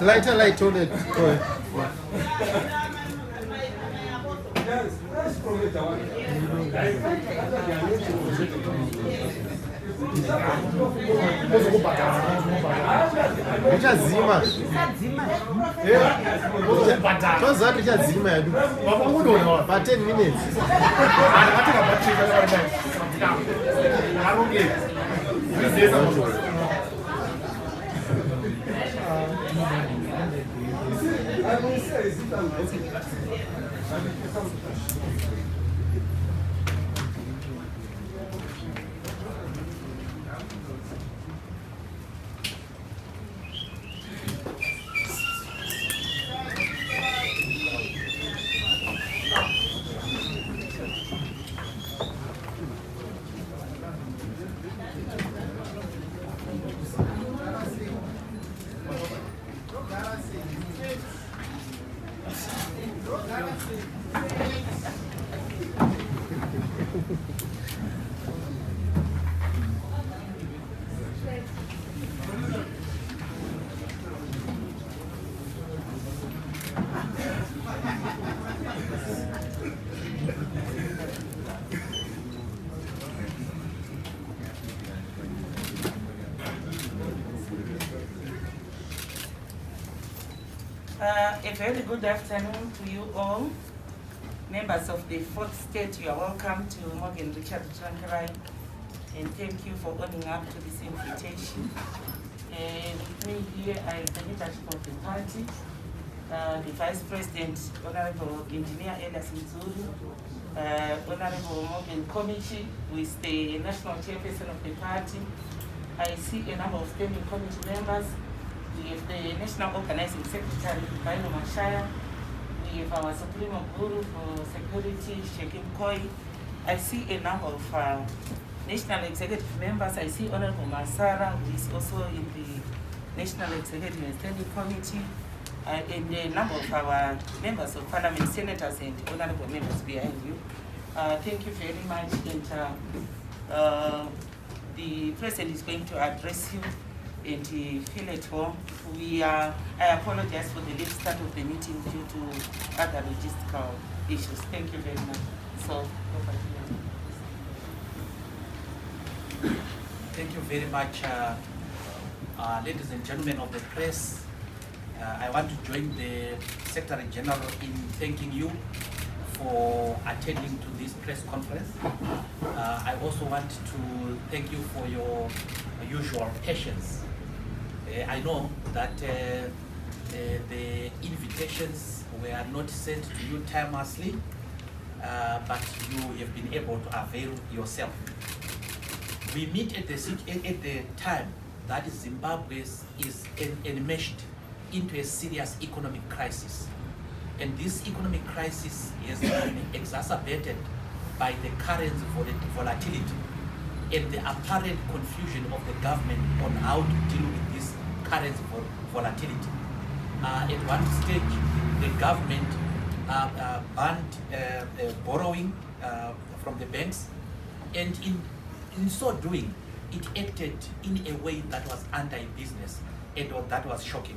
Light on it. Zima. About 10 minutes. A very good afternoon to you all. Members of the fourth state, you are welcome to Morgan Richard Tranquilline, and thank you for owning up to this invitation. And with me here, I am the leadership of the party, the Vice President, Honorable Engineer Elias Mzulu, Honorable Morgan Committee, who is the National Chairperson of the party. I see a number of standing committee members. We have the National Organizing Secretary, Baino Mashaya. We have our Supremo Guru for Security, Shekim Koi. I see a number of National Executive members. I see Honorable Masara, who is also in the National Executive and Standing Committee. And a number of our members of Parliament, senators and honorable members behind you. Thank you very much. And the President is going to address you and feel at home. I apologize for the late start of the meeting due to other logistical issues. Thank you very much. So, over to you. Thank you very much, ladies and gentlemen of the press. I want to join the Secretary General in thanking you for attending to this press conference. I also want to thank you for your usual patience. I know that the invitations were not sent to you timelessly, but you have been able to avail yourself. We meet at the time that Zimbabwe is enmeshed into a serious economic crisis. And this economic crisis has been exacerbated by the currency volatility and the apparent confusion of the government on how to deal with this currency volatility. At one stage, the government banned borrowing from the banks, and in so doing, it acted in a way that was anti-business and that was shocking.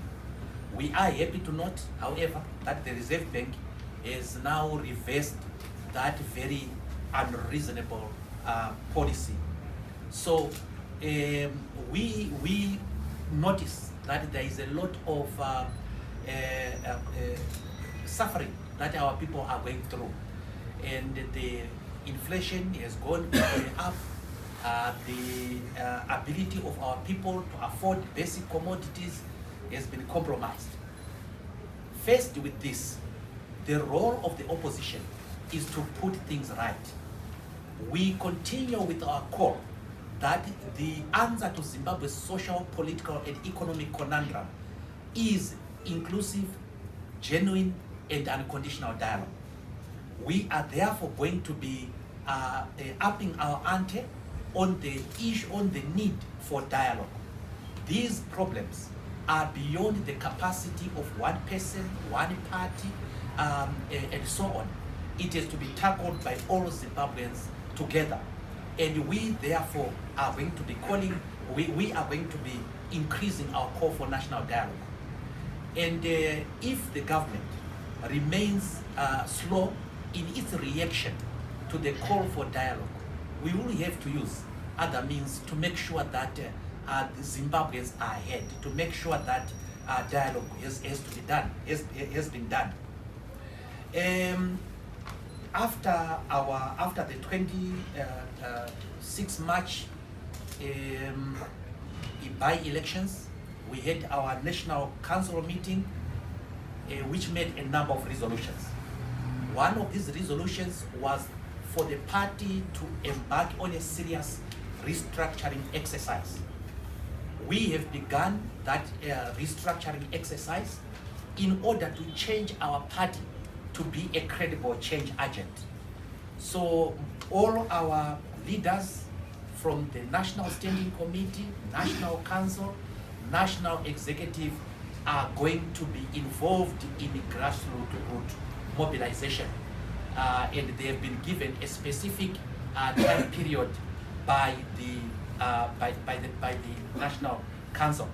We are happy to note, however, that the Reserve Bank has now reversed that very unreasonable policy. So we notice that there is a lot of suffering that our people are going through, and the inflation has gone up. The ability of our people to afford basic commodities has been compromised. Faced with this, the role of the opposition is to put things right. We continue with our call that the answer to Zimbabwe's social, political, and economic conundrum is inclusive, genuine, and unconditional dialogue. We are therefore going to be upping our ante on the issue, on the need for dialogue. These problems are beyond the capacity of one person, one party, and so on. It is to be tackled by all Zimbabweans together. And we therefore are going to be calling, we are going to be increasing our call for national dialogue. And if the government remains slow in its reaction to the call for dialogue, we will have to use other means to make sure that the Zimbabweans are ahead, to make sure that dialogue has to be done, has been done. After the 26 March by-elections, we had our National Council meeting, which made a number of resolutions. One of these resolutions was for the party to embark on a serious restructuring exercise. We have begun that restructuring exercise in order to change our party to be a credible change agent. So all our leaders from the National Standing Committee, National Council, National Executive are going to be involved in the grassroots mobilization. And they have been given a specific time period by the National Council.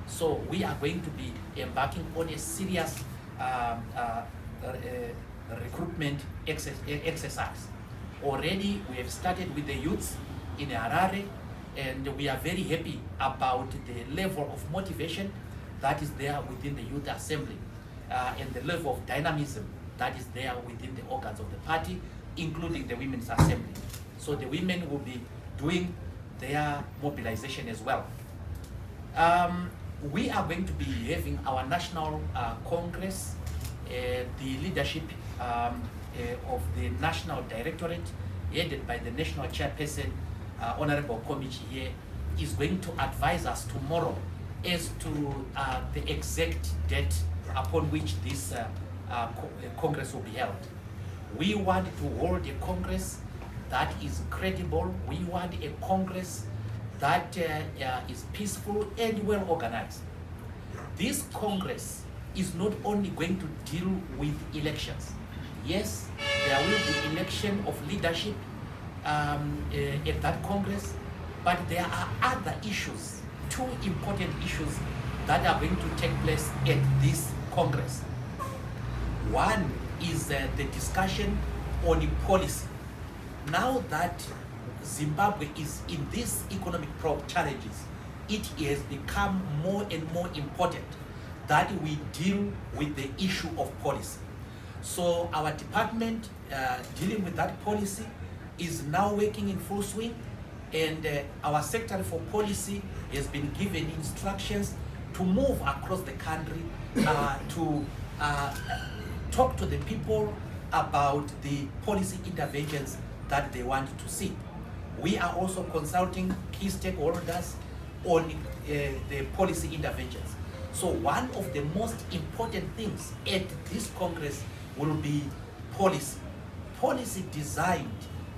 So we are going to be embarking on a serious recruitment exercise. Already we have started with the youths in Harare, and we are very happy about the level of motivation that is there within the Youth Assembly and the level of dynamism that is there within the organs of the party, including the Women's Assembly. So the women will be doing their mobilization as well. We are going to be having our National Congress the leadership of the National Directorate, headed by the National Chairperson, Honorable Komichi here, is going to advise us tomorrow as to the exact date upon which this Congress will be held. We want to hold a Congress that is credible. We want a Congress that is peaceful and well organized. This Congress is not only going to deal with elections. Yes, there will be election of leadership at that Congress, but there are other issues, two important issues that are going to take place at this Congress. One is the discussion on policy. Now that Zimbabwe is in these economic challenges, it has become more and more important that we deal with the issue of policy. So our department dealing with that policy is now working in full swing, and our Secretary for Policy has been given instructions to move across the country to talk to the people about the policy interventions that they want to see. We are also consulting key stakeholders on the policy interventions. So one of the most important things at this Congress will be policy. Policy designed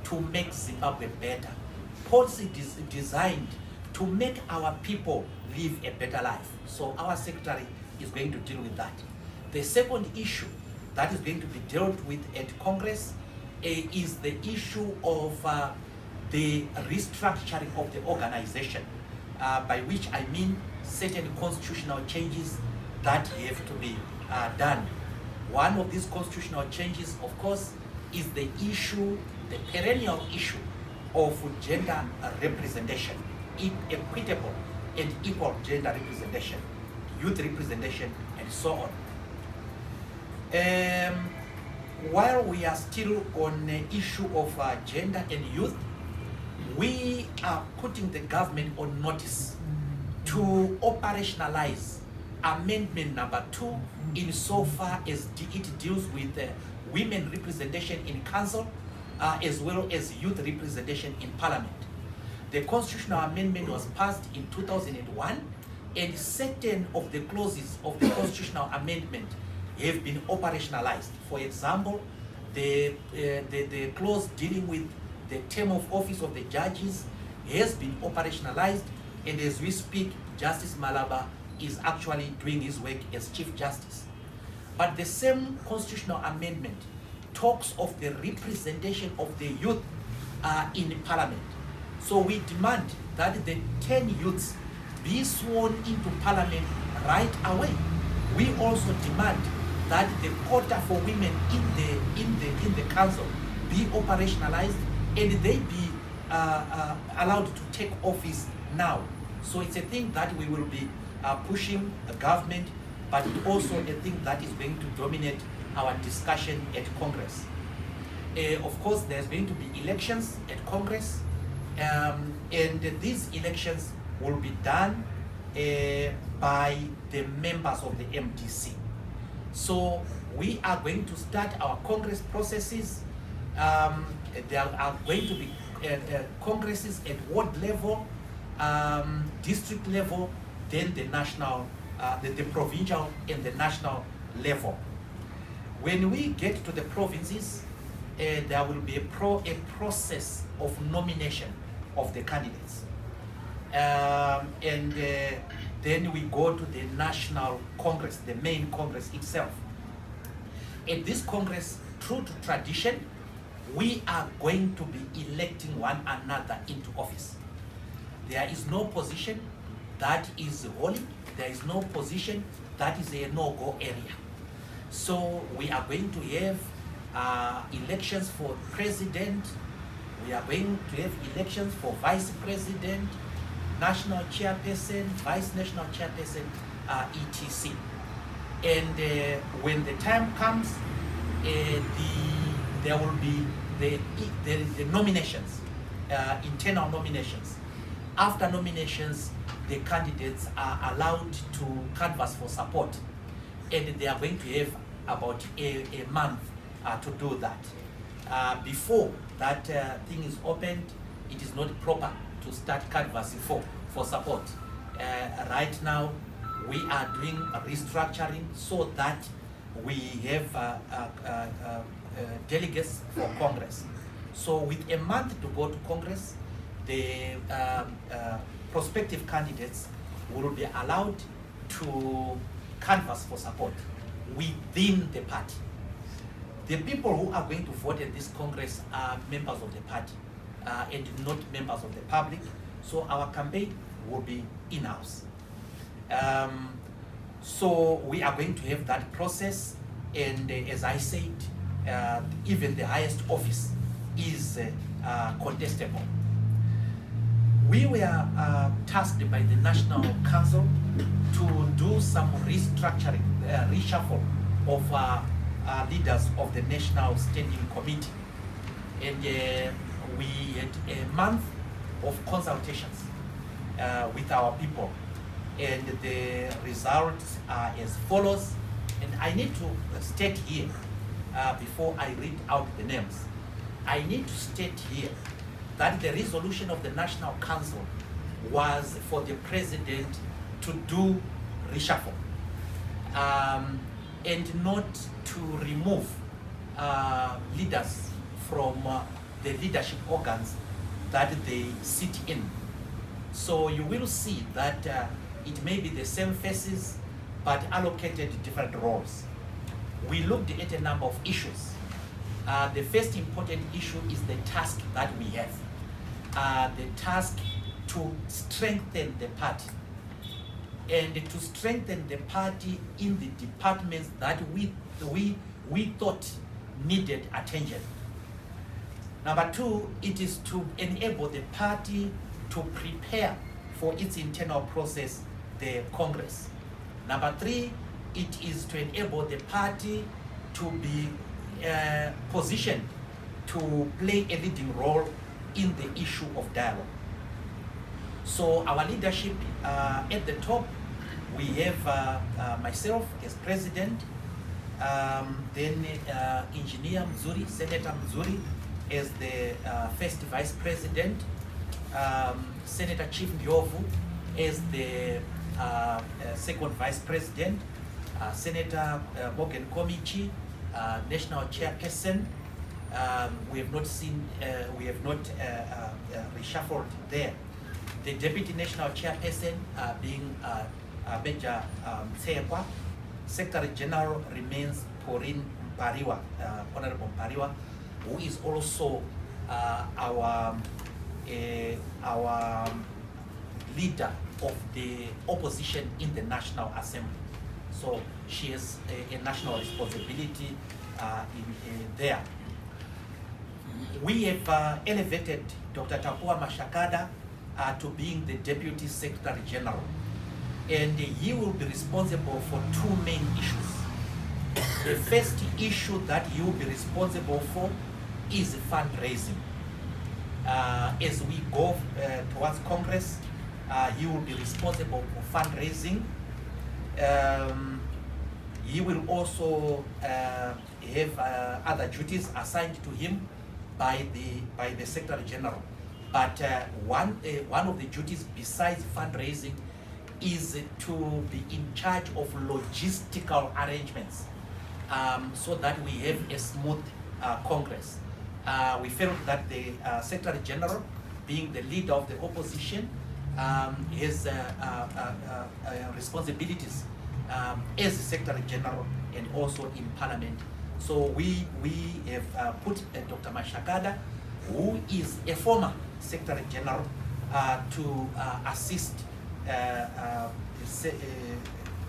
to make Zimbabwe better. Policy designed to make our people live a better life. So our secretary is going to deal with that. The second issue that is going to be dealt with at Congress is the issue of the restructuring of the organization, by which I mean certain constitutional changes that have to be done. One of these constitutional changes, of course, is the issue, the perennial issue of gender representation, equitable and equal gender representation, youth representation, and so on. While we are still on the issue of gender and youth, we are putting the government on notice to operationalize amendment number 2 insofar as it deals with women representation in council as well as youth representation in parliament. The constitutional amendment was passed in 2001, and certain of the clauses of the constitutional amendment have been operationalized. For example, the clause dealing with the term of office of the judges has been operationalized, and as we speak, Justice Malaba is actually doing his work as Chief Justice. But the same constitutional amendment talks of the representation of the youth in Parliament. So we demand that the 10 youths be sworn into Parliament right away. We also demand that the quota for women in the council be operationalized and they be allowed to take office now. So it's a thing that we will be pushing the government, but also a thing that is going to dominate our discussion at Congress. Of course, there's going to be elections at Congress, and these elections will be done by the members of the MDC. So we are going to start our Congress processes. There are going to be congresses at ward level, district level, then the national, the provincial and the national level. When we get to the provinces, there will be a process of nomination of the candidates. Then we go to the national congress, the main congress itself. At this congress, true to tradition, we are going to be electing one another into office. There is no position that is holy. There is no position that is a no-go area. So we are going to have elections for president. We are going to have elections for vice president, national chairperson, vice national chairperson, etc. And when the time comes, there will be the nominations, internal nominations. After nominations, the candidates are allowed to canvass for support, and they are going to have about a month to do that. Before that thing is opened, it is not proper to start canvassing for support. Right now, we are doing a restructuring so that we have delegates for Congress. So with a month to go to Congress, the prospective candidates will be allowed to canvass for support within the party. The people who are going to vote at this Congress are members of the party and not members of the public. So our campaign will be in-house. So we are going to have that process, and as I said, even the highest office is contestable. We were tasked by the National Council to do some restructuring, reshuffle of leaders of the National Standing Committee. And we had a month of consultations with our people. And the results are as follows. And I need to state here, before I read out the names, I need to state here that the resolution of the National Council was for the president to do reshuffle and not to remove leaders from the leadership organs that they sit in. So you will see that it may be the same faces, but allocated different roles. We looked at a number of issues. The first important issue is the task that we have. The task to strengthen the party, and to strengthen the party in the departments that we thought needed attention. Number two, it is to enable the party to prepare for its internal process, the Congress. Number three, it is to enable the party to be positioned to play a leading role in the issue of dialogue. So our leadership at the top, we have myself as president, then Engineer Mzuri, Senator Mzuri as the first vice president, Senator Chief Ndiovu as the second vice president, Senator Morgan Komichi, national chairperson. We have not seen, we have not reshuffled there. The deputy national chairperson being Major Tsekwa. Secretary General remains Pauline Mpariwa, Honorable Mpariwa, who is also our leader of the opposition in the National Assembly. So she has a national responsibility there. We have elevated Dr. Tapua Mashakada to being the Deputy Secretary General. And he will be responsible for two main issues. The first issue that he will be responsible for is fundraising. As we go towards Congress, he will be responsible for fundraising. He will also have other duties assigned to him by the Secretary General. But one of the duties besides fundraising is to be in charge of logistical arrangements so that we have a smooth Congress. We felt that the Secretary General, being the leader of the opposition, has responsibilities as the Secretary General and also in Parliament. So we have put Dr. Mashakada, who is a former Secretary General, to assist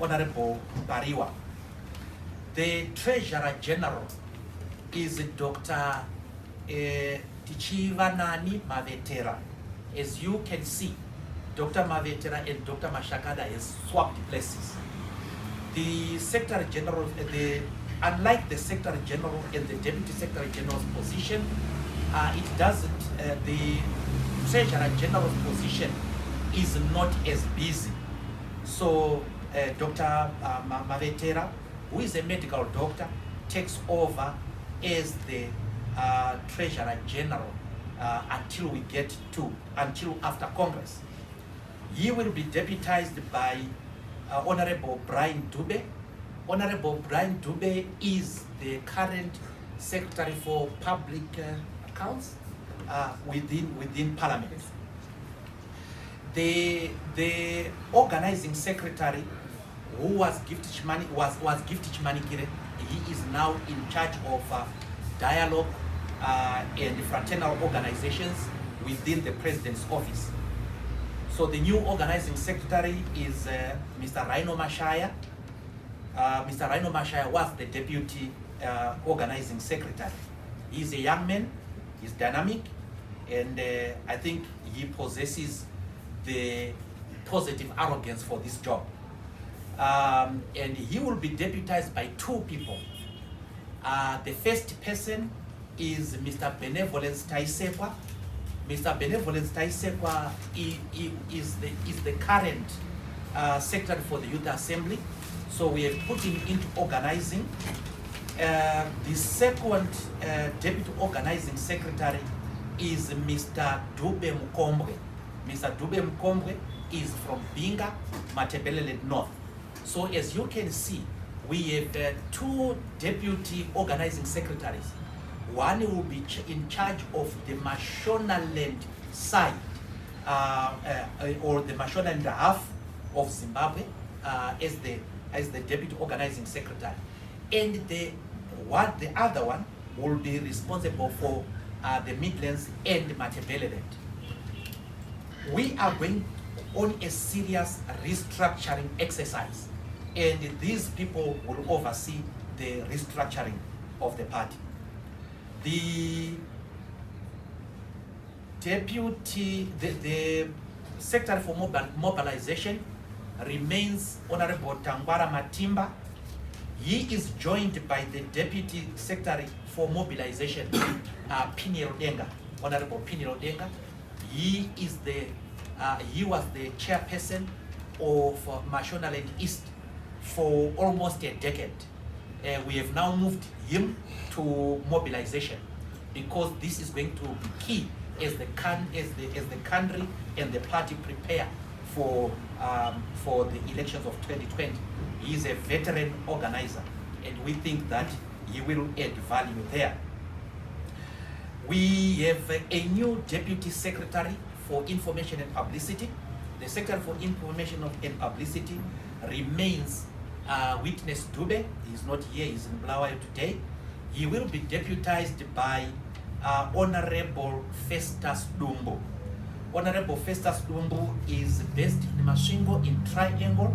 Honorable Bariwa. The Treasurer General is Dr. Tichivanani Mavetera. As you can see, Dr. Mavetera and Dr. Mashakada has swapped places. The Secretary General, unlike the Secretary General and the Deputy Secretary General's position, it doesn't, the Treasurer General's position is not as busy. So Dr. Mavetera who is a medical doctor, takes over as the Treasurer General until after Congress. He will be deputized by Honorable Brian Dube. Honorable Brian Dube is the current Secretary for Public Accounts within Parliament. The organizing secretary, who was Gift Chimanikire, he is now in charge of dialogue and fraternal organizations within the President's office. So the new organizing secretary is Mr. Rhino Mashaya. Mr. Rhino Mashaya was the deputy organizing secretary. He's a young man, he's dynamic, and I think he possesses the positive arrogance for this job. And he will be deputized by two people. The first person is Mr. Benevolence Taisekwa. Mr. Benevolence Taisekwa is the current secretary for the Youth Assembly. So we have put him into organizing. The second deputy organizing secretary is Mr. Dube Mkombwe. Mr. Dube Mkombwe is from Binga, Matebelele North. So as you can see, we have two deputy organizing secretaries. One will be in charge of the Mashonaland side, or the Mashonaland half of Zimbabwe, as the deputy organizing secretary, and the other one will be responsible for the Midlands and Matebeleland. We are going on a serious restructuring exercise, and these people will oversee the restructuring of the party. The Secretary for Mobilization remains Honorable Tangwara Matimba. He is joined by the Deputy Secretary for Mobilization, Pini Rodenga, Honorable Pini Rodenga. He was the chairperson of Mashonaland East for almost a decade. We have now moved him to mobilization because this is going to be key as the country and the party prepare for the elections of 2020. He is a veteran organizer, and we think that he will add value there. We have a new Deputy Secretary for Information and Publicity. The Secretary for Information and Publicity remains Witness Dube. He's not here, he's in Bulawayo today. He will be deputized by Honorable Festus Dumbo. Honorable Festus Dumbo is based in Mashingo in Triangle,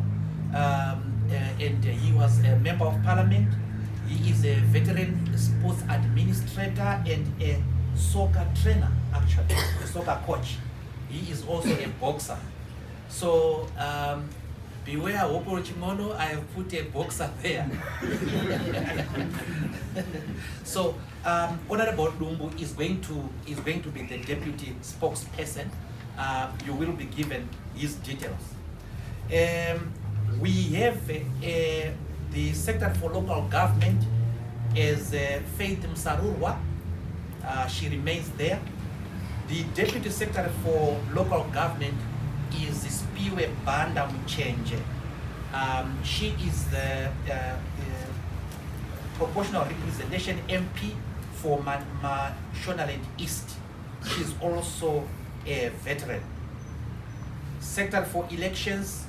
and he was a member of Parliament. He is a veteran sports administrator and a soccer trainer, actually, a soccer coach. He is also a boxer. So beware, Oporo Chimono, I have put a boxer there. So Honorable Dumbu is going to be the deputy spokesperson. You will be given his details. We have the Secretary for Local Government is Faith Msarurwa. She remains there. The Deputy Secretary for Local Government is Spiwe Banda Mchenje. She is the proportional representation MP for Mashonaland East. She's also a veteran. Secretary for Elections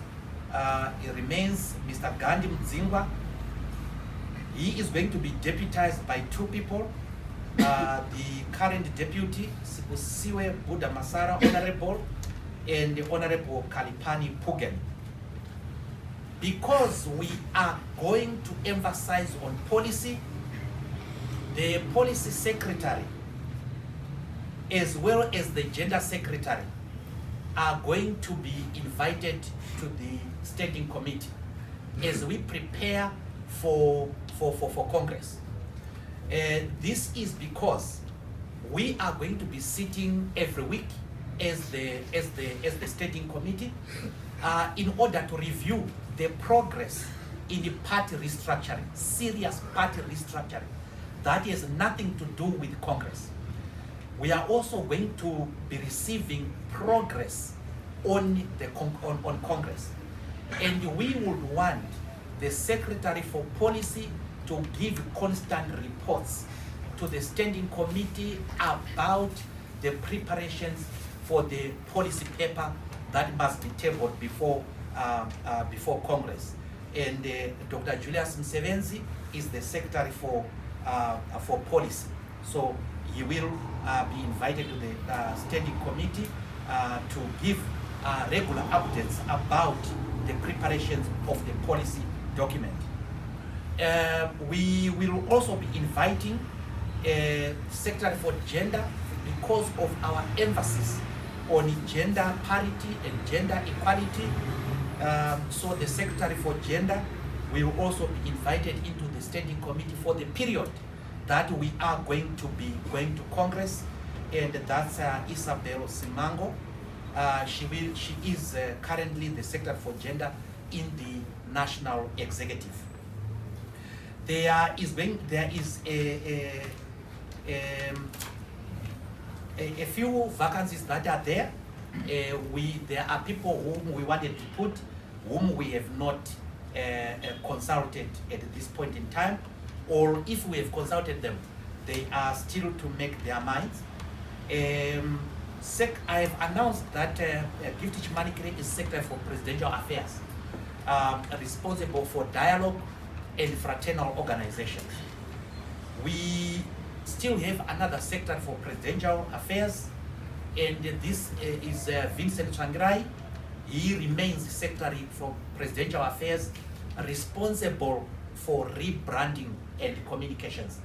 it remains Mr. Gandhi Mzingwa. He is going to be deputized by two people. The current deputy, Sibusiwe Buddha Masara, Honorable, and the Honorable Kalipani Pugen. Because we are going to emphasize on policy, the policy secretary, as well as the gender secretary, are going to be invited to the standing committee as we prepare for Congress. This is because we are going to be sitting every week as the standing committee in order to review the progress in the party restructuring, serious party restructuring. That has nothing to do with Congress. We are also going to be receiving progress on Congress. And we would want the Secretary for Policy to give constant reports to the Standing Committee about the preparations for the policy paper that must be tabled before Congress. And Dr. Julius Msevenzi is the Secretary for Policy. So he will be invited to the Standing Committee to give regular updates about the preparations of the policy document. We will also be inviting Secretary for Gender because of our emphasis on gender parity and gender equality. So the Secretary for Gender will also be invited into the Standing Committee for the period that we are going to be going to Congress, and that's Isabel Simango. She is currently the Secretary for Gender in the National Executive. There is a few vacancies that are there. There are people whom we wanted to put, whom we have not consulted at this point in time, or if we have consulted them, they are still to make their minds. I have announced that Gift Chimanikere is Secretary for Presidential Affairs, responsible for dialogue and fraternal organizations. We still have another Secretary for Presidential Affairs, and this is Vincent Changrai. He remains Secretary for Presidential Affairs, responsible for rebranding and communications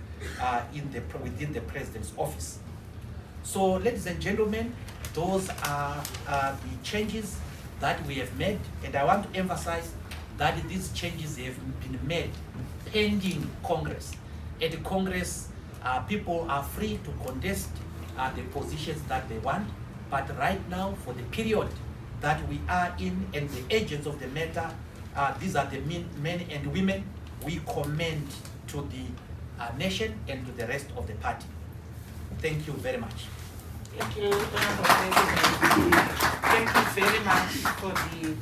within the President's office. So, ladies and gentlemen, those are the changes that we have made, and I want to emphasize that these changes have been made pending Congress. At Congress, people are free to contest the positions that they want, but right now, for the period that we are in and the agents of the matter, these are the men and women we commend to the nation and to the rest of the party. Thank you very much. Thank you, Honorable President. Thank you very much for the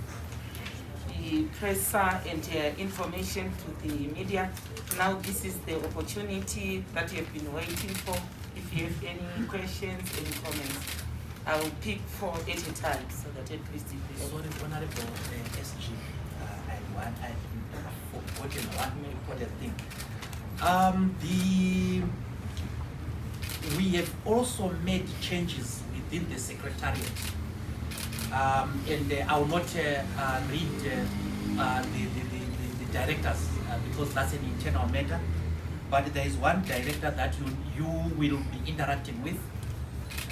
presser and information to the media. Now this is the opportunity that you have been waiting for. If you have any questions, any comments, I will pick 4 at a time so that at least it will. Sorry, Honorable SG, I forgotten one important thing. We have also made changes within the Secretariat. And I will not read the directors because that's an internal matter. But there is one director that you will be interacting with,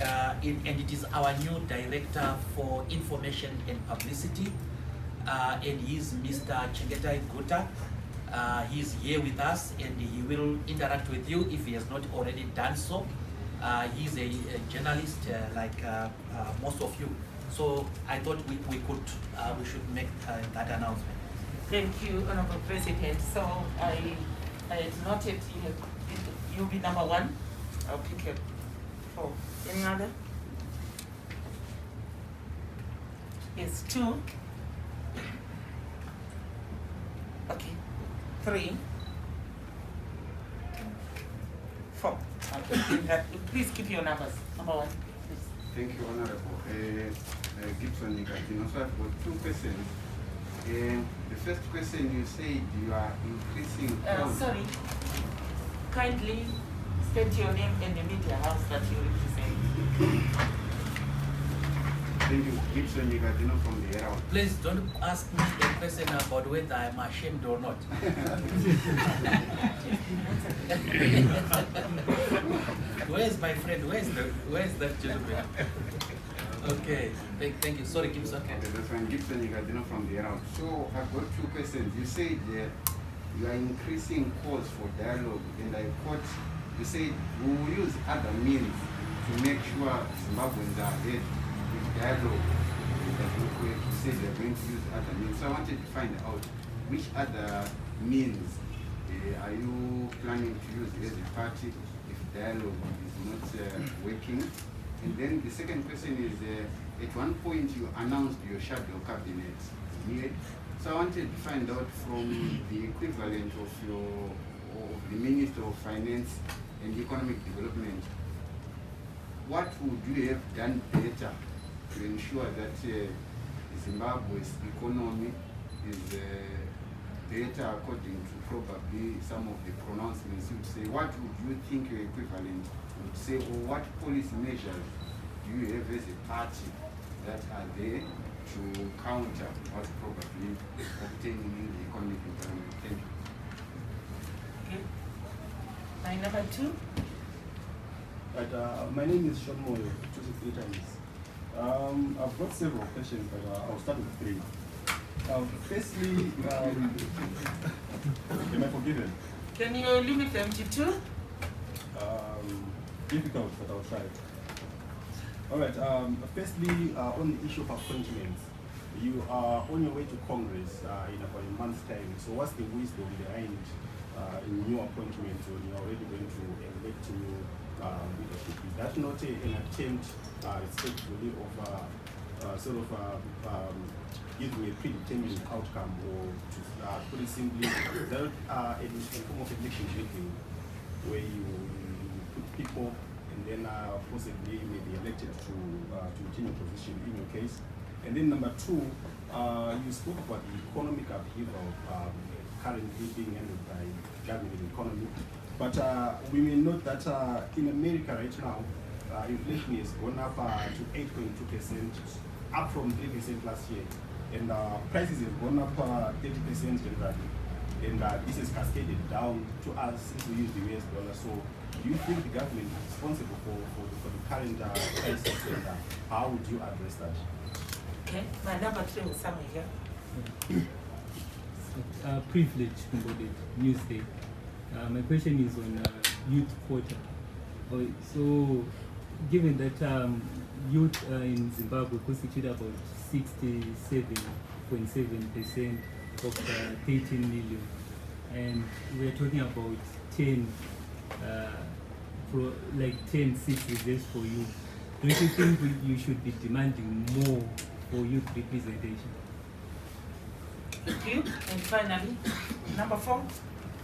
and it is our new director for information and publicity, and he is Mr. Chengeta Guta. He is here with us, and he will interact with you if he has not already done so. He is a journalist like most of you. So I thought we should make that announcement. Thank you, Honorable President. So I had noted you'll be number 1. I'll pick it 4. Any other? Yes, 2. Okay. 3. 4. Okay. Please keep your numbers. Number 1, please. Thank you, Honorable Gibson Nigatino. So I've got 2 questions. The first question, you said you are increasing. Sorry. Kindly state your name and the media house that you represent. Thank you, Gibson Nigatino from the Herald. Please don't ask me a question about whether I'm ashamed or not. Where's my friend? Where's that gentleman? Okay, thank you. Sorry, Gibson. Okay, that's fine. Gibson Nigatino from the Herald. So I've got 2 questions. You said you are increasing calls for dialogue, and I quote, you said we will use other means to make sure Zimbabweans are ahead with dialogue. You said they are going to use other means. So I wanted to find out which other means are you planning to use as a party if dialogue is not working? And then the second question is, at one point you announced your shadow cabinet needed. So I wanted to find out from the equivalent of the Minister of Finance and Economic Development, what would you have done better to ensure that Zimbabwe's economy is better according to probably some of the pronouncements you would say? What would you think your equivalent would say, or what policy measures do you have as a party that are there to counter what's probably obtaining in the economic environment? Thank you. Okay. Line number 2. Right, my name is Sean Moyo, 263 times. I've got several questions, but I'll start with 3. Firstly, am I forgiven? Can you limit them to 2? Difficult, but I'll try. All right. Firstly, on the issue of appointments, you are on your way to Congress in about a month's time. So, what's the wisdom behind in new appointments when you're already going to elect new leadership? Is that not an attempt, respectfully, of giving a predetermined outcome, or to put it simply, is that a form of election making where you put people and then possibly may be elected to continue position in your case? And then number 2, you spoke about the economic upheaval currently being handled by government and economy. But we may note that in America right now, inflation has gone up to 8.2%, up from 3% last year. And prices have gone up 30% generally. And this is cascaded down to us since we use the US dollar. So do you think the government is responsible for the current prices, and how would you address that? Okay. My number 3 was somewhere here. Privilege embodied Newsday. My question is on youth quota. So, given that youth in Zimbabwe constitute about 67.7% of 13 million, and we're talking about 10 seats reserved for youth, don't you think you should be demanding more for youth representation? Thank you. And finally, number 4.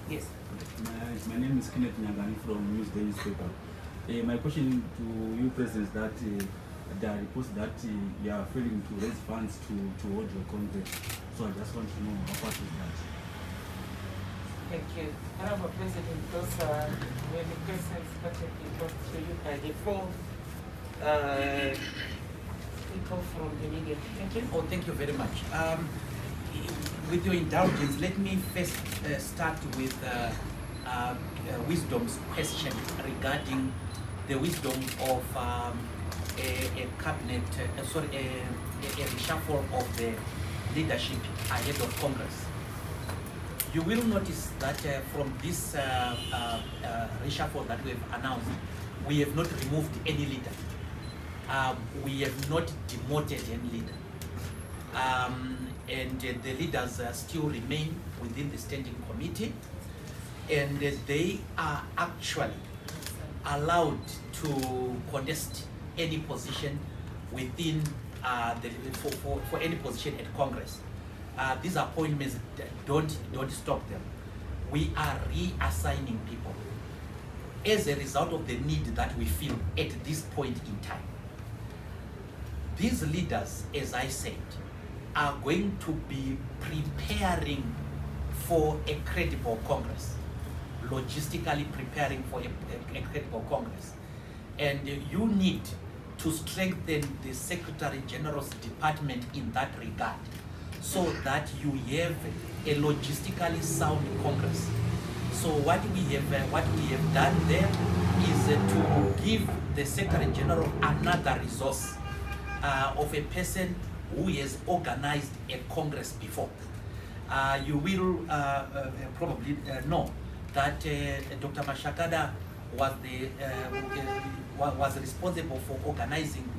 Yes. My name is Kenneth Nyangani from Newsday newspaper. My question to you, President, is that there are reports that you are failing to raise funds to hold your congress. So I just want to know how far is that? Thank you. Honorable President, those were the questions that have been brought to you by the 4 people from the media. Thank you. Oh, thank you very much. With your indulgence, let me first start with Wisdom's question regarding the wisdom of a cabinet, a reshuffle of the leadership ahead of Congress. You will notice that from this reshuffle that we have announced, we have not removed any leader. We have not demoted any leader. And the leaders still remain within the standing committee, and they are actually allowed to contest any position within for any position at Congress. These appointments don't stop them. We are reassigning people as a result of the need that we feel at this point in time. These leaders, as I said, are going to be preparing for a credible Congress, logistically preparing for a credible Congress. And you need to strengthen the Secretary General's department in that regard, so that you have a logistically sound Congress. So what we have done there is to give the Secretary General another resource of a person who has organized a Congress before. You will probably know that Dr. Mashakada was responsible for organizing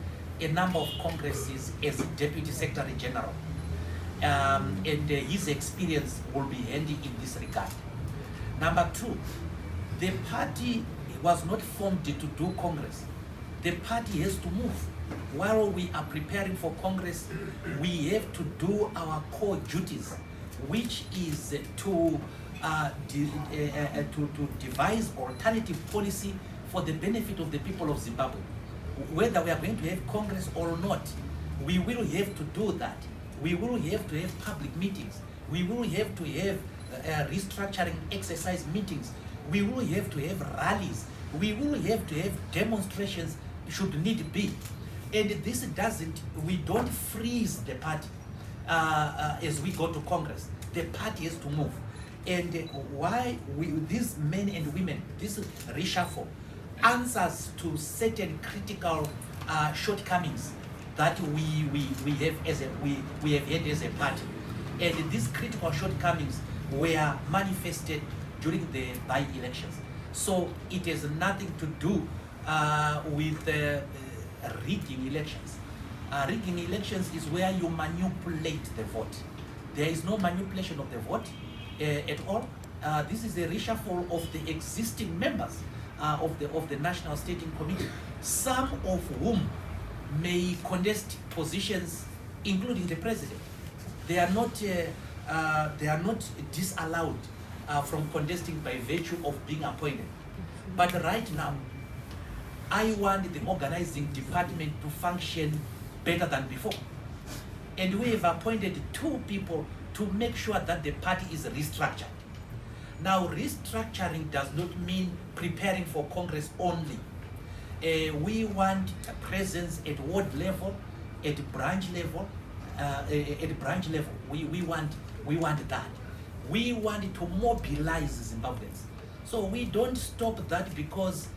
a number of congresses as Deputy Secretary General. and his experience will be handy in this regard. Number two, the party was not formed to do Congress. The party has to move. While we are preparing for Congress, we have to do our core duties, which is to devise alternative policy for the benefit of the people of Zimbabwe. Whether we are going to have Congress or not, we will have to do that. We will have to have public meetings. We will have to have restructuring exercise meetings. We will have to have rallies. We will have to have demonstrations should need be. And this doesn't, we don't freeze the party as we go to Congress. The party has to move. And why these men and women, this reshuffle answers to certain critical shortcomings that we have had as a party. And these critical shortcomings were manifested during the by-elections. So it has nothing to do with rigging elections. Rigging elections is where you manipulate the vote. There is no manipulation of the vote at all. This is a reshuffle of the existing members of the National Staging Committee, some of whom may contest positions, including the president. They are not disallowed from contesting by virtue of being appointed. But right now, I want the organizing department to function better than before. And we have appointed 2 people to make sure that the party is restructured. Now, restructuring does not mean preparing for Congress only. We want a presence at ward level, at branch level, We want that. We want to mobilize Zimbabweans. So we don't stop that because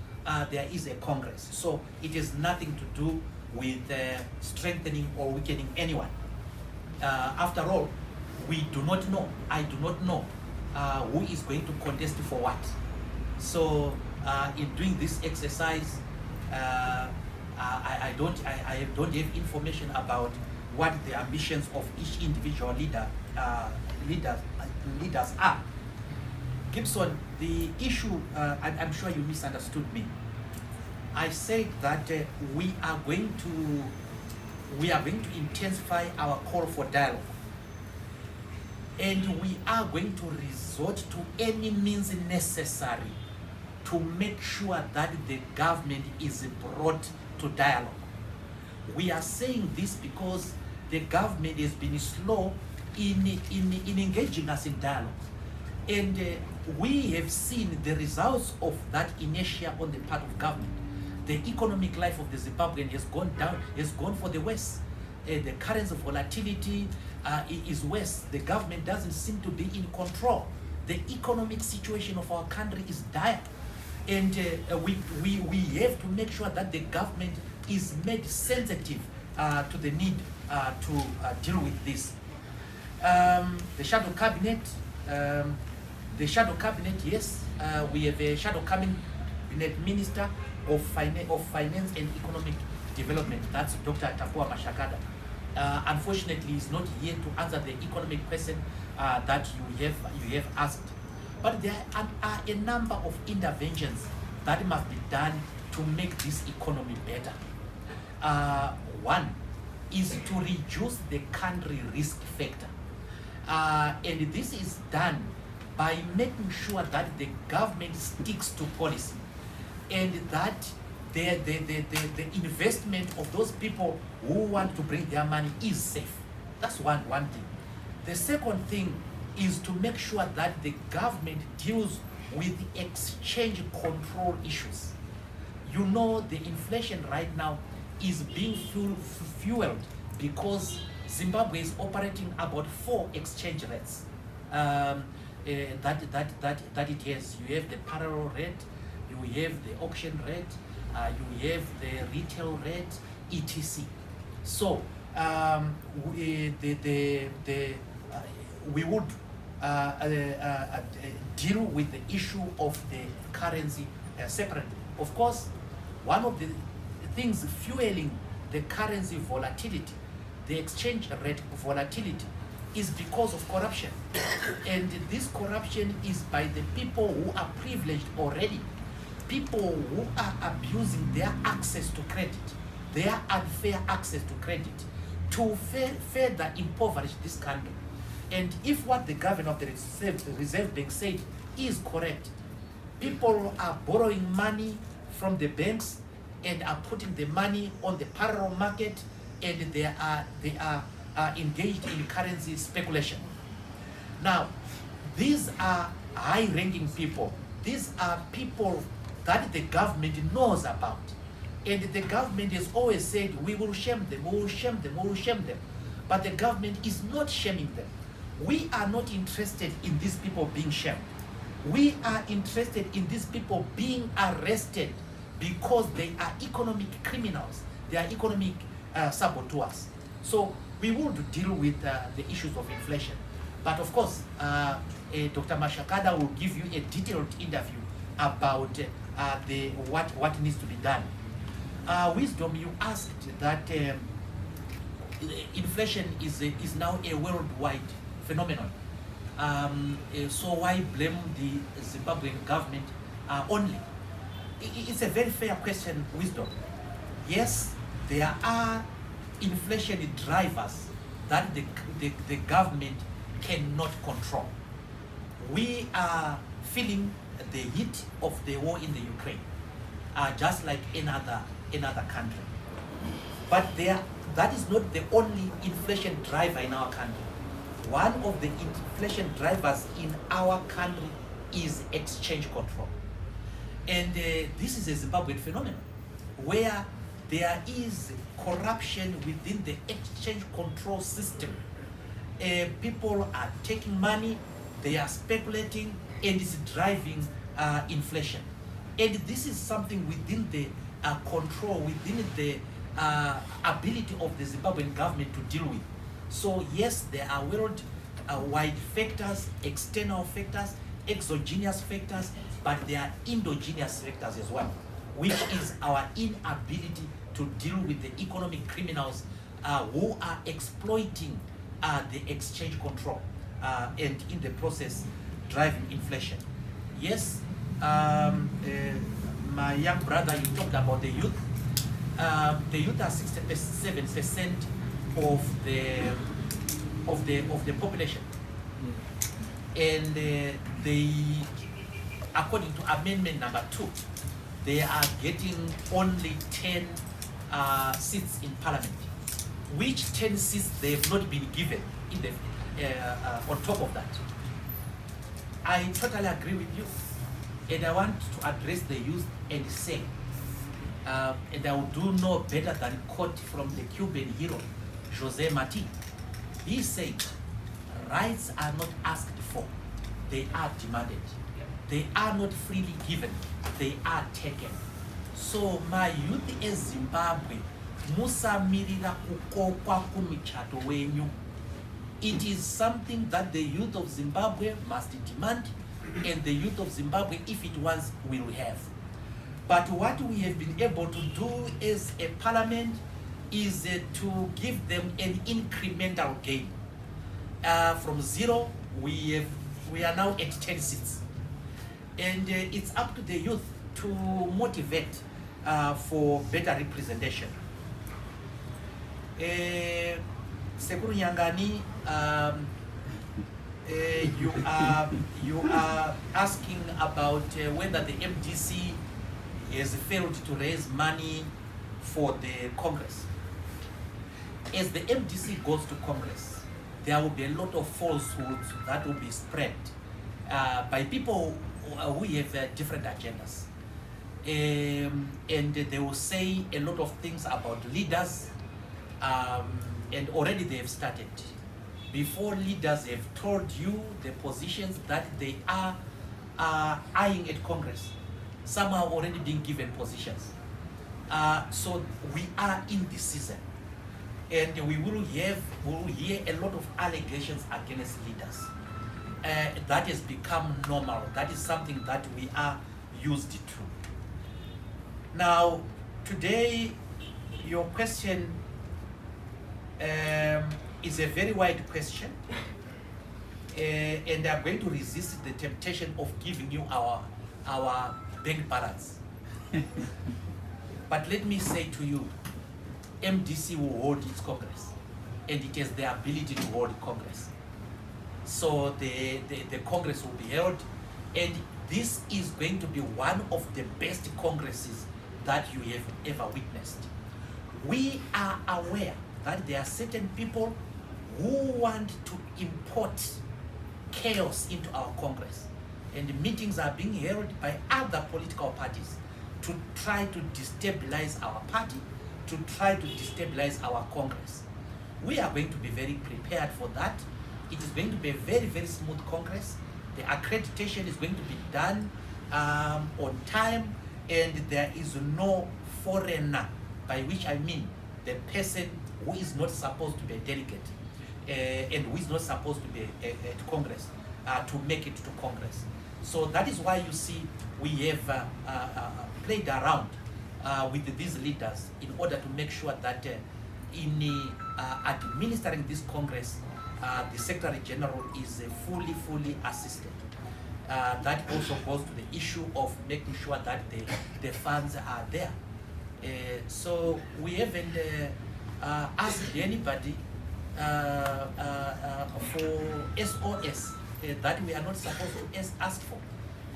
there is a Congress. So it has nothing to do with strengthening or weakening anyone. After all, we do not know, I do not know who is going to contest for what. So in doing this exercise, I don't have information about what the ambitions of each individual leaders are. Gibson, the issue, I'm sure you misunderstood me. I said that we are going to intensify our call for dialogue, and we are going to resort to any means necessary to make sure that the government is brought to dialogue. We are saying this because the government has been slow in engaging us in dialogue. And we have seen the results of that inertia on the part of government. The economic life of the Zimbabwean has gone down, has gone for the worse. The currency volatility is worse. The government doesn't seem to be in control. The economic situation of our country is dire. And we have to make sure that the government is made sensitive to the need to deal with this. The shadow cabinet, yes, we have a shadow cabinet minister of finance and economic development. That's Dr. Tapua Mashakada. Unfortunately, he's not here to answer the economic question that you have asked. But there are a number of interventions that must be done to make this economy better. One is to reduce the country risk factor. And this is done by making sure that the government sticks to policy and that the investment of those people who want to bring their money is safe. That's one thing. The second thing is to make sure that the government deals with the exchange control issues. You know, the inflation right now is being fueled because Zimbabwe is operating about 4 exchange rates that it has. You have the parallel rate, you have the auction rate, you have the retail rate, etc. So we would deal with the issue of the currency separately. Of course, one of the things fueling the currency volatility, the exchange rate volatility, is because of corruption. And this corruption is by the people who are privileged already, people who are abusing their access to credit, their unfair access to credit, to further impoverish this country. And if what the governor of the Reserve Bank said is correct, people are borrowing money from the banks and are putting the money on the parallel market, and they are engaged in currency speculation. Now, these are high-ranking people. These are people that the government knows about. And the government has always said, we will shame them, we will shame them, we will shame them. But the government is not shaming them. We are not interested in these people being shamed. We are interested in these people being arrested because they are economic criminals. They are economic saboteurs. So we will deal with the issues of inflation. But of course, Dr. Mashakada will give you a detailed interview about what needs to be done. Wisdom, you asked that inflation is now a worldwide phenomenon. So why blame the Zimbabwean government only? It's a very fair question, Wisdom. Yes, there are inflation drivers that the government cannot control. We are feeling the heat of the war in the Ukraine, just like another country. But that is not the only inflation driver in our country. One of the inflation drivers in our country is exchange control. And this is a Zimbabwean phenomenon where there is corruption within the exchange control system. People are taking money, they are speculating, and it's driving inflation. And this is something within the control, within the ability of the Zimbabwean government to deal with. So yes, there are world-wide factors, external factors, exogenous factors, but there are endogenous factors as well, which is our inability to deal with the economic criminals who are exploiting the exchange control and in the process driving inflation. Yes, my young brother, you talked about the youth. The youth are 67% of the population, and they, according to amendment number 2, they are getting only 10 seats in parliament, which 10 seats they have not been given in the on top of that. I totally agree with you, and I want to address the youth and say, and I do know better than quote from the Cuban hero, Jose Marti. He said, rights are not asked for, they are demanded. They are not freely given, they are taken. So my youth in Zimbabwe, musamirira kukokwa kumichato wenyu. It is something that the youth of Zimbabwe must demand, and the youth of Zimbabwe, if it wants, will have. But what we have been able to do as a parliament is to give them an incremental gain. From 0, we are now at 10 seats. And it's up to the youth to motivate for better representation. Sekuru Nyangani, you are asking about whether the MDC has failed to raise money for the Congress. As the MDC goes to Congress, there will be a lot of falsehoods that will be spread by people who have different agendas. And they will say a lot of things about leaders, and already they have started. Before leaders have told you the positions that they are eyeing at Congress, some are already being given positions. So we are in this season, and we will hear a lot of allegations against leaders. That has become normal. That is something that we are used to. Now, today, your question It's a very wide question, and I'm going to resist the temptation of giving you our bank balance. But let me say to you, MDC will hold its Congress, and it has the ability to hold Congress. So the Congress will be held, and this is going to be one of the best Congresses that you have ever witnessed. We are aware that there are certain people who want to import chaos into our Congress, and meetings are being held by other political parties to try to destabilize our party, to try to destabilize our Congress. We are going to be very prepared for that. It is going to be a very, very smooth Congress. The accreditation is going to be done on time, and there is no foreigner, by which I mean the person who is not supposed to be a delegate and who is not supposed to be at Congress to make it to Congress. So that is why you see we have played around with these leaders in order to make sure that in administering this Congress, the Secretary General is fully assisted. That also goes to the issue of making sure that the funds are there. So we haven't asked anybody for SOS that we are not supposed to ask for.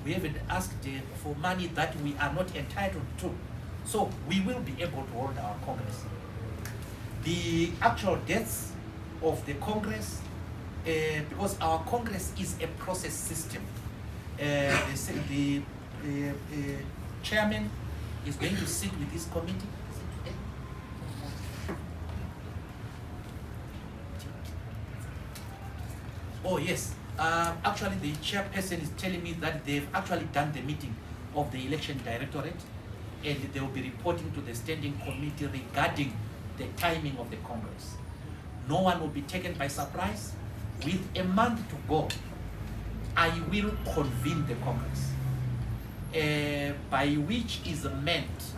We haven't asked for money that we are not entitled to. So we will be able to hold our Congress. The actual dates of the Congress, because our Congress is a process system, the chairman is going to sit with this committee. Oh yes, actually the chairperson is telling me that they've actually done the meeting of the election directorate, and they will be reporting to the standing committee regarding the timing of the Congress. No one will be taken by surprise. With a month to go, I will convene the Congress, by which is meant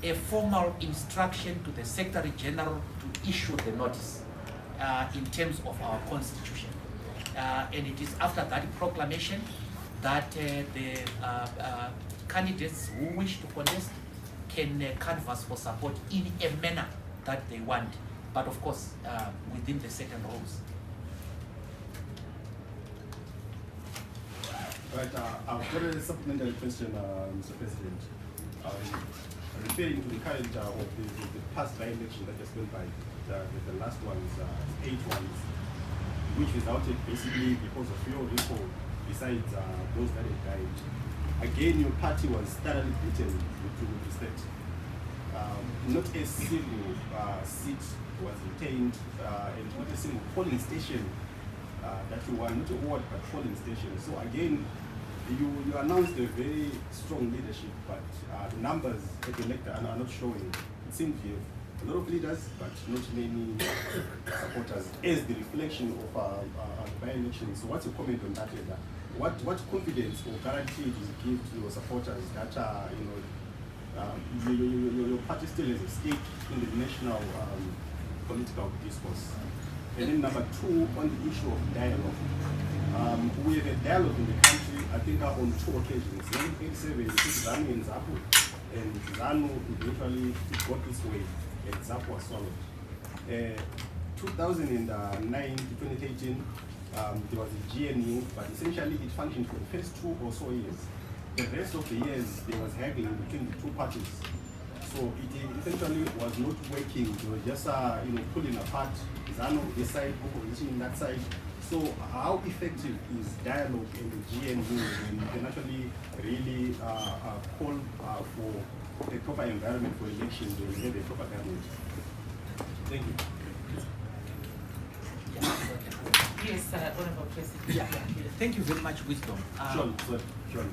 a formal instruction to the Secretary General to issue the notice in terms of our Constitution. And it is after that proclamation that the candidates who wish to contest can canvass for support in a manner that they want, but of course within the certain rules. Right, I've got a supplementary question, Mr. President. Referring to the current of the past by-election that just went by, the last ones, 8 ones, which resulted basically because of your recall, besides those that had died. Again, your party was thoroughly beaten with respect. Not a single seat was retained, and not a single polling station that you won, not a ward, but polling station. So again, you announced a very strong leadership, but the numbers at the electorate are not showing. It seems you have a lot of leaders, but not many supporters, as the reflection of by-election. So what's your comment on that? What confidence or guarantee do you give to your supporters that your party still has a stake in the national political discourse? And then number 2, on the issue of dialogue. We have a dialogue in the country, I think on 2 occasions. 1987, ZANU and ZAPU, and ZANU eventually got this way, and ZAPU was swallowed. 2009 to 2013, there was a GNU, but essentially it functioned for the first 2 or so years. The rest of the years, there was haggling between the 2 parties. So it essentially was not working. They were just pulling apart ZANU this side, opposition that side. So how effective is dialogue in the GNU when you can actually really call for a proper environment for elections and have a proper government? Thank you. Yes, Honorable President. Yeah. Thank you very much, Wisdom.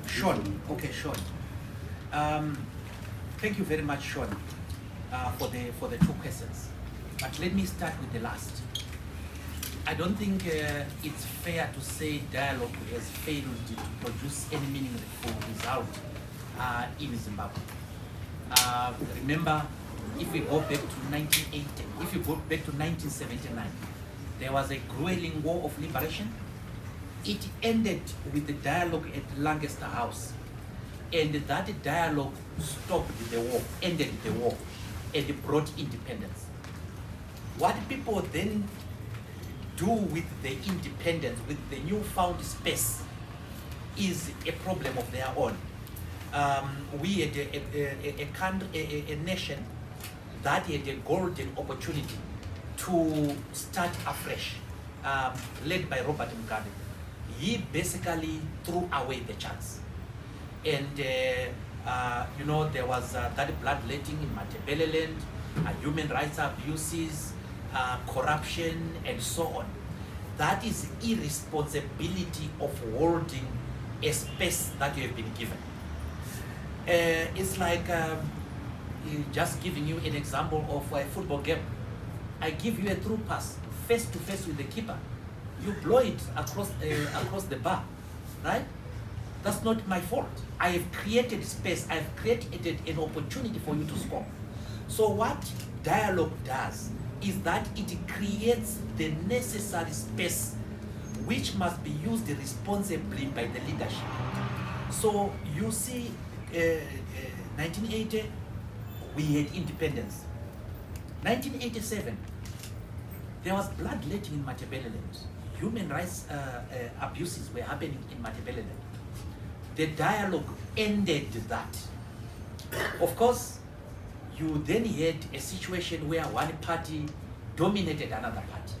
Sean. Okay, Sean. Thank you very much, Sean, for the 2 questions. But let me start with the last. I don't think it's fair to say dialogue has failed to produce any meaningful result in Zimbabwe. Remember, if we go back to 1980, if you go back to 1979, There was a grueling war of liberation. It ended with the dialogue at Lancaster House. And that dialogue stopped the war, ended the war, and it brought independence. What people then do with the independence, with the newfound space, is a problem of their own. We had a nation that had a golden opportunity to start afresh, led by Robert Mugabe. He basically threw away the chance. And you know, there was that bloodletting in Matabeleland, human rights abuses, corruption, and so on. That is irresponsibility of holding a space that you have been given. It's like just giving you an example of a football game. I give you a through pass, face to face with the keeper. You blow it across the bar, right? That's not my fault. I have created space. I've created an opportunity for you to score. So what dialogue does is that it creates the necessary space which must be used responsibly by the leadership. So you see, 1980, we had independence. 1987, there was bloodletting in Matabeleland. Human rights abuses were happening in Matabeleland. The dialogue ended that. Of course, you then had a situation where one party dominated another party.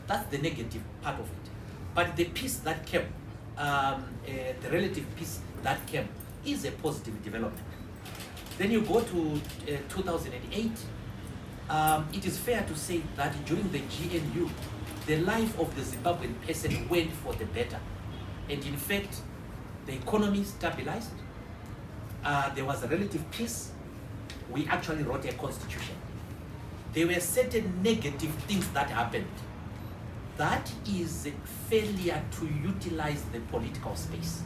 That's the negative part of it. But the peace that came, the relative peace that came, is a positive development. Then you go to 2008. It is fair to say that during the GNU, the life of the Zimbabwean person went for the better. And in fact, the economy stabilized. There was a relative peace. We actually wrote a constitution. There were certain negative things that happened. That is a failure to utilize the political space.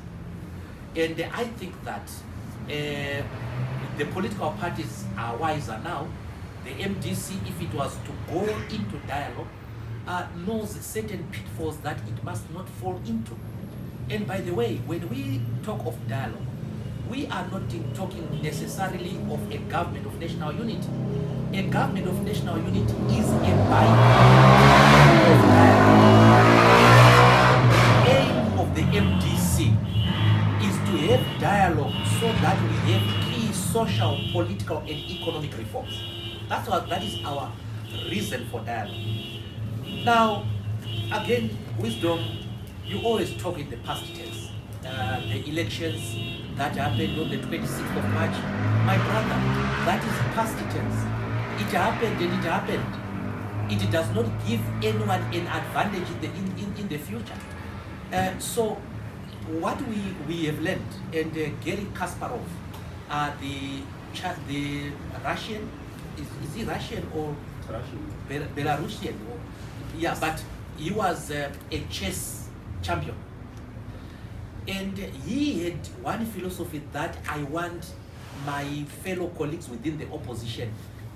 And I think that the political parties are wiser now. The MDC, if it was to go into dialogue, knows certain pitfalls that it must not fall into. And by the way, when we talk of dialogue, we are not talking necessarily of a government of national unity. A government of national unity is a byproduct of dialogue. The aim of the MDC is to have dialogue so that we have key social, political, and economic reforms. That is our reason for dialogue. Now, again, wisdom, you always talk in the past tense. The elections that happened on the 26th of March, my brother, that is past tense. It happened and it happened. It does not give anyone an advantage in the future. So what we have learned, and Gary Kasparov, the Russian, is he Russian or Russian. Belarusian? Yeah, but he was a chess champion. And he had one philosophy that I want my fellow colleagues within the opposition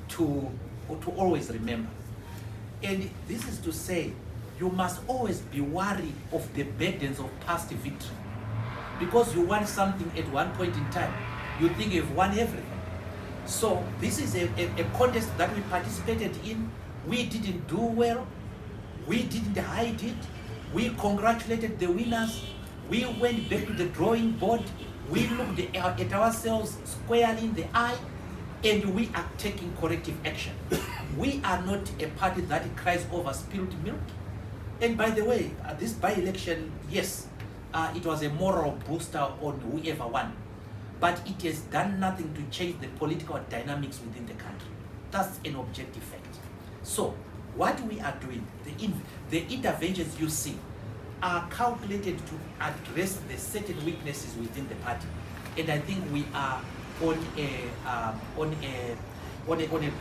to always remember. And this is to say, you must always be wary of the burdens of past victory. Because you want something at one point in time, you think you've won everything. So this is a contest that we participated in. We didn't do well. We didn't hide it. We congratulated the winners. We went back to the drawing board. We looked at ourselves squarely in the eye, and we are taking corrective action. We are not a party that cries over spilled milk. And by the way, this by-election, yes, it was a moral booster on whoever won, but it has done nothing to change the political dynamics within the country. That's an objective fact. So what we are doing, the interventions you see are calculated to address the certain weaknesses within the party. And I think we are on a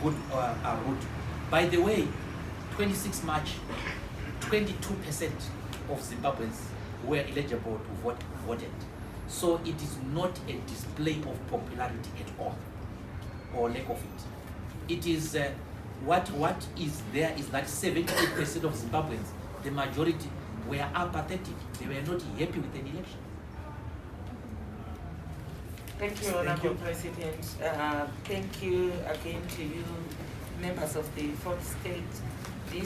good route. By the way, 26 March, 22% of Zimbabweans were eligible to voted. So it is not a display of popularity at all, or lack of it. It is what is there is that 78% of Zimbabweans, the majority, were apathetic. They were not happy with an election. Thank you, Honorable President. Thank you again to you, members of the fourth state.